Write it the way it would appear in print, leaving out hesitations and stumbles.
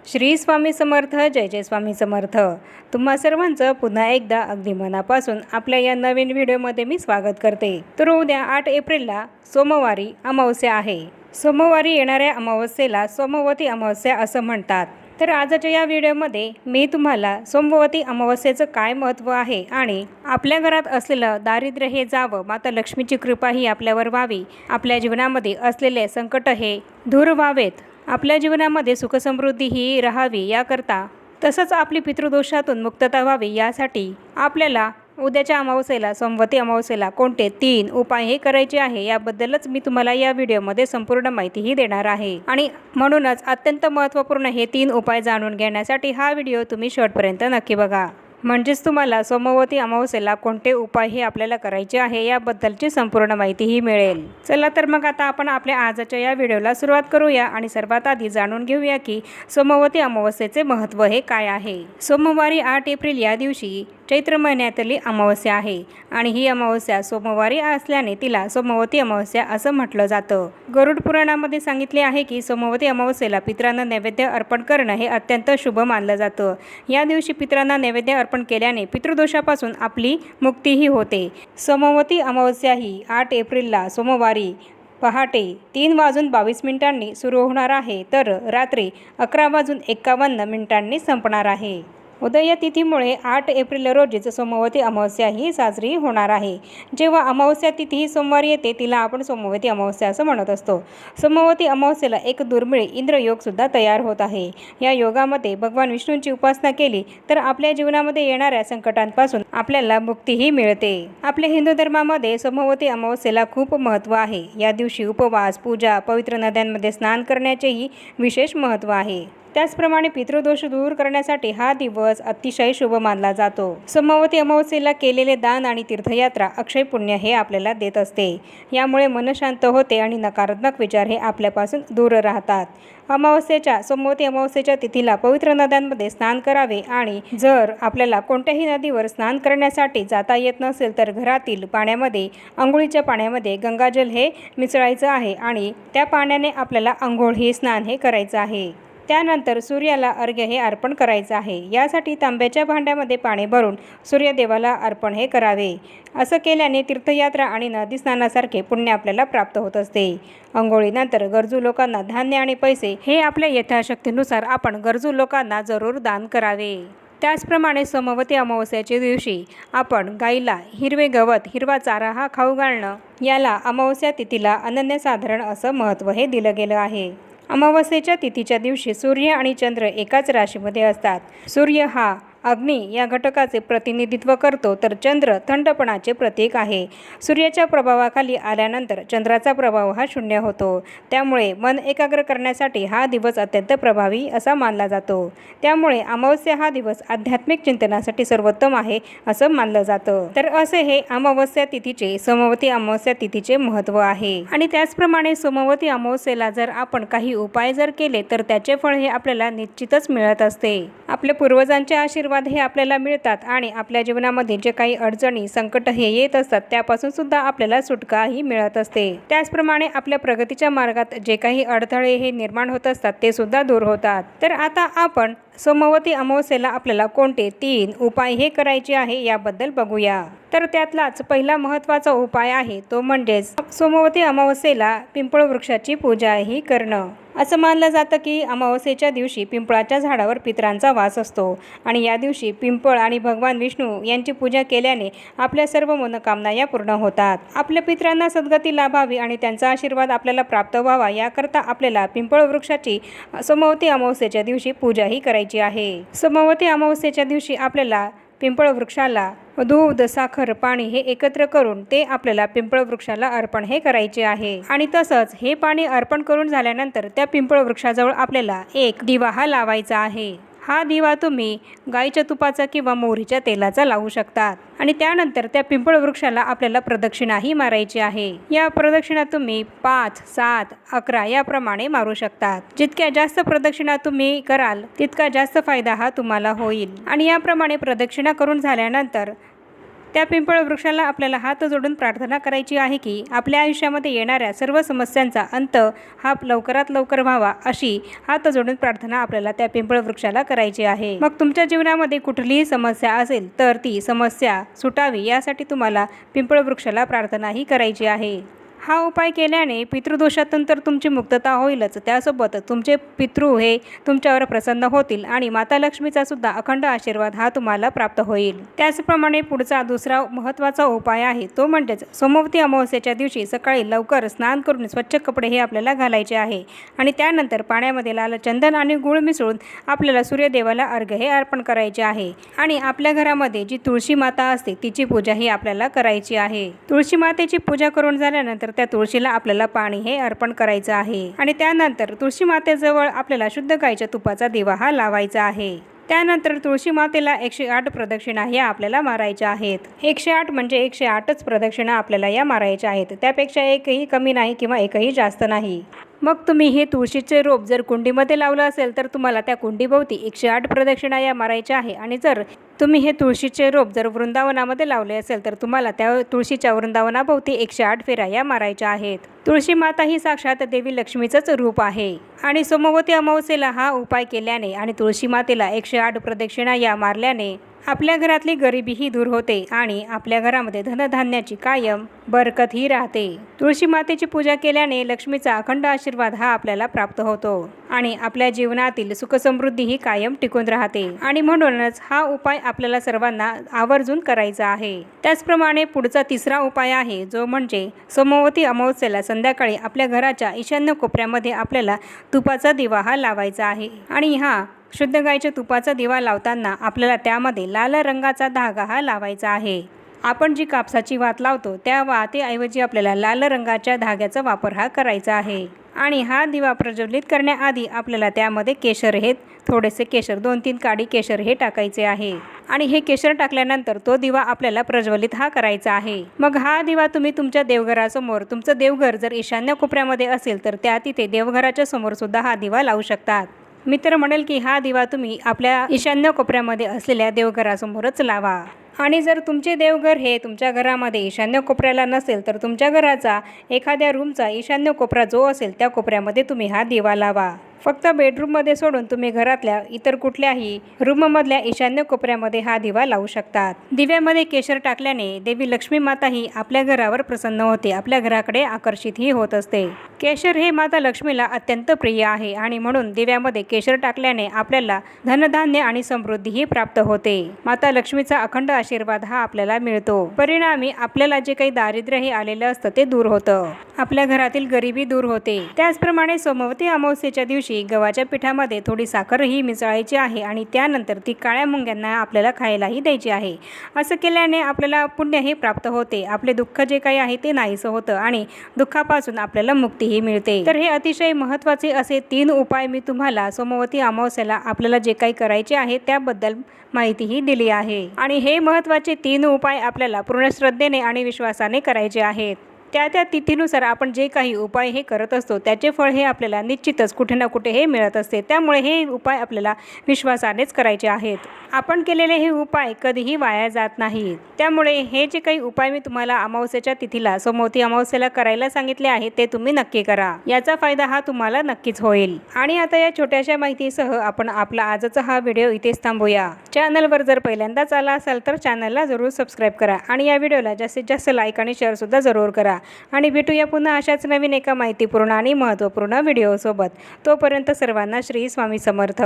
श्री स्वामी समर्थ. जय जय स्वामी समर्थ. तुम्हा सर्वांचं पुन्हा एकदा अगदी मनापासून आपल्या या नवीन व्हिडिओमध्ये मी स्वागत करते. तर उद्या 8 एप्रिलला सोमवारी अमावस्या आहे. सोमवारी येणाऱ्या अमावस्येला सोमवती अमावस्या असं म्हणतात. तर आजच्या या व्हिडिओमध्ये मी तुम्हाला सोमवती अमावस्येचं काय महत्त्व आहे आणि आपल्या घरात असलेलं दारिद्र्य हे जावं, माता लक्ष्मीची कृपा ही आपल्यावर व्हावी, आपल्या जीवनामध्ये असलेले संकट हे दूर व्हावेत, आपल्या जीवनामध्ये सुखसमृद्धी ही राहावी याकरता, तसंच आपली पितृदोषातून मुक्तता व्हावी यासाठी आपल्याला उद्याच्या अमावस्येला सोमवती अमावस्येला कोणते 3 उपाय हे करायचे आहे याबद्दलच मी तुम्हाला या व्हिडिओमध्ये संपूर्ण माहितीही देणार आहे. आणि म्हणूनच अत्यंत महत्त्वपूर्ण हे 3 उपाय जाणून घेण्यासाठी हा व्हिडिओ तुम्ही शेवटपर्यंत नक्की बघा. म्हणजेच तुम्हाला सोमवती अमावस्येला कोणते उपाय हे आपल्याला करायचे आहे याबद्दलची संपूर्ण माहितीही मिळेल. चला तर मग आता आपण आपल्या आजच्या या व्हिडिओला सुरुवात करूया आणि सर्वात आधी जाणून घेऊया की सोमवती अमावस्येचे महत्त्व हे काय आहे. सोमवारी 8 एप्रिल या दिवशी चैत्र महिन्यातली अमावस्या आहे आणि ही अमावस्या सोमवारी असल्याने तिला सोमवती अमावस्या असं म्हटलं जातं. गरुड पुराणामध्ये सांगितले आहे की सोमवती अमावस्येला पितरांना नैवेद्य अर्पण करणं हे अत्यंत शुभ मानलं जातं. या दिवशी पितरांना नैवेद्य अर्पण केल्याने पितृदोषापासून आपली मुक्तीही होते. सोमवती अमावस्या ही 8 एप्रिलला सोमवारी पहाटे 3:22 सुरू होणार आहे तर रात्री 11:51 संपणार आहे. उदय तिथीमुळे 8 एप्रिल रोजीच सोमवती अमावस्या ही साजरी होणार आहे. जेव्हा अमावस्या तिथी ही सोमवारी येते तिला आपण सोमवती अमावस्या असं म्हणत असतो. सोमवती अमावस्येला एक दुर्मिळ इंद्रयोगसुद्धा तयार होत आहे. या योगामध्ये भगवान विष्णूंची उपासना केली तर आपल्या जीवनामध्ये येणाऱ्या संकटांपासून आपल्याला मुक्तीही मिळते. आपल्या हिंदू धर्मामध्ये सोमवती अमावस्येला खूप महत्त्व आहे. या दिवशी उपवास, पूजा, पवित्र नद्यांमध्ये स्नान करण्याचेही विशेष महत्त्व आहे. त्याचप्रमाणे पितृदोष दूर करण्यासाठी हा दिवस अतिशय शुभ मानला जातो. सोमवती अमावस्येला केलेले दान आणि तीर्थयात्रा अक्षय पुण्य हे आपल्याला देत असते. यामुळे मन शांत होते आणि नकारात्मक विचार हे आपल्यापासून दूर राहतात. सोमवती अमावस्येच्या तिथीला पवित्र नद्यांमध्ये स्नान करावे आणि जर आपल्याला कोणत्याही नदीवर स्नान करण्यासाठी जाता येत नसेल तर घरातील पाण्यामध्ये, अंघोळीच्या पाण्यामध्ये गंगाजल हे मिसळायचं आहे आणि त्या पाण्याने आपल्याला अंघोळ हे स्नान हे करायचं आहे. त्यानंतर सूर्याला अर्घ्य हे अर्पण करायचं आहे. यासाठी तांब्याच्या भांड्यामध्ये पाणी भरून सूर्यदेवाला अर्पण हे करावे. असं केल्याने तीर्थयात्रा आणि नदी स्नानासारखे पुण्य आपल्याला प्राप्त होत असते. अंघोळीनंतर गरजू लोकांना धान्य आणि पैसे हे आपल्या यथाशक्तीनुसार आपण गरजू लोकांना जरूर दान करावे. त्याचप्रमाणे सोमवती अमावस्याच्या दिवशी आपण गाईला हिरवे गवत, हिरवा चारा हा खाऊ घालणं याला अमावस्या तिथीला अनन्यसाधारण असं महत्त्व हे दिलं गेलं आहे. अमावस्येच्या तिथीच्या दिवशी सूर्य आणि चंद्र एकाच राशीमध्ये असतात. सूर्य हा अग्नी या घटकाचे प्रतिनिधित्व करतो तर चंद्र थंडपणाचे प्रतीक आहे. सूर्याच्या प्रभावाखाली आल्यानंतर चंद्राचा प्रभाव हा शून्य होतो. त्यामुळे मन एकाग्र करण्यासाठी हा दिवस अत्यंत प्रभावी असा मानला जातो. त्यामुळे अमावस्या हा दिवस आध्यात्मिक चिंतनासाठी सर्वोत्तम आहे असं मानलं जातं. तर असे हे अमावस्या तिथीचे, सोमवती अमावस्या तिथीचे महत्त्व आहे. आणि त्याचप्रमाणे सोमवती अमावस्येला जर आपण काही उपाय जर केले तर त्याचे फळ हे आपल्याला निश्चितच मिळत असते. आपल्या पूर्वजांचे आशीर्वाद हे आपल्याला मिळतात आणि आपल्या जीवनामध्ये जे काही अडचणी, संकट हे येत असतात त्यापासून सुद्धा आपल्याला सुटका ही मिळत असते. त्याचप्रमाणे आपल्या प्रगतीच्या मार्गात जे काही अडथळे हे निर्माण होत असतात ते सुद्धा दूर होतात. तर आता आपण सोमवती अमावस्येला आपल्याला कोणते 3 उपाय हे करायचे आहे याबद्दल बघूया. तर त्यातलाच पहिला महत्त्वाचा उपाय आहे तो म्हणजेच सोमवती अमावस्येला पिंपळ वृक्षाची पूजा ही करणं. असं मानलं जातं की अमावस्येच्या दिवशी पिंपळाच्या झाडावर पितरांचा वास असतो आणि या दिवशी पिंपळ आणि भगवान विष्णू यांची पूजा केल्याने आपल्या सर्व मनोकामना या पूर्ण होतात. आपल्या पितरांना सद्गती लाभावी आणि त्यांचा आशीर्वाद आपल्याला प्राप्त व्हावा याकरता आपल्याला पिंपळ वृक्षाची सोमवती अमावस्येच्या दिवशी पूजा ही करायची आहे. सोमवती अमावस्येच्या दिवशी आपल्याला पिंपळ वृक्षाला दूध, साखर, पाणी हे एकत्र करून ते आपल्याला पिंपळ वृक्षाला अर्पण हे करायचे आहे. आणि तसंच हे पाणी अर्पण करून झाल्यानंतर त्या पिंपळ वृक्षाजवळ आपल्याला एक दिवा हा लावायचा आहे. हा दिवा तुम्ही गाईच्या तुपाचा किंवा मोहरीच्या तेलाचा लावू शकतात. आणि त्यानंतर त्या पिंपळ वृक्षाला आपल्याला प्रदक्षिणाही मारायची आहे. या प्रदक्षिणा तुम्ही 5, 7, 11 याप्रमाणे मारू शकतात. जितक्या जास्त प्रदक्षिणा तुम्ही कराल तितका जास्त फायदा हा तुम्हाला होईल. आणि याप्रमाणे प्रदक्षिणा करून झाल्यानंतर त्या पिंपळ वृक्षाला आपल्याला हात जोडून प्रार्थना करायची आहे की आपल्या आयुष्यामध्ये येणाऱ्या सर्व समस्यांचा अंत हा लवकरात लवकर व्हावा, अशी हात जोडून प्रार्थना आपल्याला त्या पिंपळ वृक्षाला करायची आहे। मग तुमच्या जीवनामध्ये कुठलीही समस्या असेल तर ती समस्या सुटावी यासाठी तुम्हाला पिंपळ वृक्षाला प्रार्थनाही करायची आहे। हा उपाय केल्याने पितृदोषातून तर तुमची मुक्तता होईलच, त्यासोबत तुमचे पितृ हे तुमच्यावर प्रसन्न होतील आणि माता लक्ष्मीचा सुद्धा अखंड आशीर्वाद हा तुम्हाला प्राप्त होईल। त्याचप्रमाणे पुढचा दुसरा महत्त्वाचा उपाय आहे तो म्हणजेच सोमवती अमावस्येच्या दिवशी सकाळी लवकर स्नान करून स्वच्छ कपडे हे आपल्याला घालायचे आहे आणि त्यानंतर पाण्यामध्ये लाल चंदन आणि गुळ मिसळून आपल्याला सूर्यदेवाला अर्घ्य हे अर्पण करायचे आहे आणि आपल्या घरामध्ये जी तुळशी माता असते तिची पूजा ही आपल्याला करायची आहे। तुळशी मातेची पूजा करून झाल्यानंतर त्या तुळशीला आपल्याला पाणी हे अर्पण करायचं आहे आणि त्यानंतर तुळशी मातेजवळ आपल्याला शुद्ध गाईच्या तुपाचा दिवा हा लावायचा आहे। त्यानंतर तुळशी मातेला 108 प्रदक्षिणा ह्या आपल्याला मारायच्या आहेत। 108 म्हणजे 108च प्रदक्षिणा आपल्याला या मारायच्या आहेत, त्यापेक्षा एकही कमी नाही किंवा एकही जास्त नाही। मग तुम्ही हे तुळशीचे रोप जर कुंडीमध्ये लावलं असेल तर तुम्हाला त्या कुंडीभोवती 108 प्रदक्षिणा या मारायच्या आहे आणि जर तुम्ही हे तुळशीचे रोप जर वृंदावनामध्ये लावले असेल तर तुम्हाला त्या तुळशीच्या वृंदावनाभोवती 108 फेऱ्या या मारायच्या आहेत। तुळशी माता ही साक्षात देवी लक्ष्मीचंच रूप आहे आणि सोमवती अमावस्येला हा उपाय केल्याने आणि तुळशी मातेला 108 प्रदक्षिणा या मारल्याने आपल्या घरातली गरिबीही दूर होते आणि आपल्या घरामध्ये धनधान्याची कायम बरकतही राहते। तुळशी मातेची पूजा केल्याने लक्ष्मीचा अखंड आशीर्वाद हा आपल्याला प्राप्त होतो आणि आपल्या जीवनातील सुखसमृद्धी ही कायम टिकून राहते आणि म्हणूनच हा उपाय आपल्याला सर्वांना आवर्जून करायचा आहे। त्याचप्रमाणे पुढचा तिसरा उपाय आहे जो म्हणजे सोमवती अमावस्येला संध्याकाळी आपल्या घराच्या ईशान्य कोपऱ्यामध्ये आपल्याला तुपाचा दिवा हा लावायचा आहे आणि हा शुद्ध गाईच्या तुपाचा दिवा लावताना आपल्याला त्यामध्ये लाल रंगाचा धागा हा लावायचा आहे। आपण जी कापसाची वात लावतो त्या वातीऐवजी आपल्याला लाल रंगाच्या धाग्याचा वापर हा करायचा आहे आणि हा दिवा प्रज्वलित करण्याआधी आपल्याला त्यामध्ये केशर हे थोडेसे केशर 2-3 काडी केशर हे टाकायचे आहे आणि हे केशर टाकल्यानंतर तो दिवा आपल्याला प्रज्वलित हा करायचा आहे। मग हा दिवा तुम्ही तुमच्या देवघरासमोर, तुमचं देवघर जर ईशान्य कोपऱ्यामध्ये असेल तर त्या तिथे देवघराच्या समोर सुद्धा हा दिवा लावू शकतात। मी तर म्हणेल की हा दिवा तुम्ही आपल्या ईशान्य कोपऱ्यामध्ये असलेल्या देवघरासमोरच लावा आणि जर तुमचे देवघर हे तुमच्या घरामध्ये ईशान्य कोपऱ्याला नसेल तर तुमच्या घराचा एखाद्या रूमचा ईशान्य कोपरा जो असेल त्या कोपऱ्यामध्ये तुम्ही हा दिवा लावा। फक्त बेडरूममध्ये सोडून तुम्ही घरातल्या इतर कुठल्याही रूममधल्या ईशान्य कोपऱ्यामध्ये हा दिवा लावू शकतात। दिव्यामध्ये केशर टाकल्याने देवी लक्ष्मी माता ही आपल्या घरावर प्रसन्न होते, आपल्या घराकडे आकर्षितही होत असते। केशर हे माता लक्ष्मीला अत्यंत प्रिय आहे आणि म्हणून दिव्यामध्ये केशर टाकल्याने आपल्याला धनधान्य आणि समृद्धीही प्राप्त होते। माता लक्ष्मीचा अखंड आशीर्वाद हा आपल्याला मिळतो। परिणामी आपल्याला जे काही दारिद्र्य हे आलेलं असतं ते दूर होतं, आपल्या घरातील गरिबी दूर होते। त्याचप्रमाणे सोमवती अमावस्येच्या दिवशी गव्हाच्या पिठामध्ये थोडी साखर ही मिसळायची आहे आणि त्यानंतर ती काळ्या मुंग्यांना आपल्याला खायलाही द्यायची आहे। असं केल्याने आपल्याला पुण्यही प्राप्त होते, आपले दुःख जे काही आहे ते नाहीसं होतं आणि दुःखापासून आपल्याला मुक्तीही मिळते। तर हे अतिशय महत्त्वाचे असे 3 उपाय मी तुम्हाला सोमवती अमावस्येला आपल्याला जे काही करायचे आहे त्याबद्दल माहितीही दिली आहे आणि हे महत्त्वाचे 3 उपाय आपल्याला पूर्ण श्रद्धेने आणि विश्वासाने करायचे आहेत। त्या तिथीनुसार आपण जे काही उपाय हे करत असतो त्याचे फळ हे आपल्याला निश्चितच कुठे ना कुठे हे मिळत असते, त्यामुळे हे उपाय आपल्याला विश्वासानेच करायचे आहेत। आपण केलेले हे उपाय कधीही वाया जात नाहीत, त्यामुळे हे जे काही उपाय मी तुम्हाला अमावस्येच्या तिथीला सोमवती अमावस्येला करायला सांगितले आहे ते तुम्ही नक्की करा, याचा फायदा हा तुम्हाला नक्कीच होईल। आणि आता या छोट्याशा माहितीसह आपण आपला आजचा हा व्हिडिओ इथेच थांबूया। चॅनलवर जर पहिल्यांदाच आला असाल तर चॅनलला जरूर सबस्क्राईब करा आणि या व्हिडिओला जास्तीत जास्त लाईक आणि शेअर सुद्धा जरूर करा आणि भेटूया पुन्हा अशाच नवीन एका माहितीपूर्ण आणि महत्त्वपूर्ण व्हिडिओसोबत। तोपर्यंत सर्वांना श्री स्वामी समर्थ।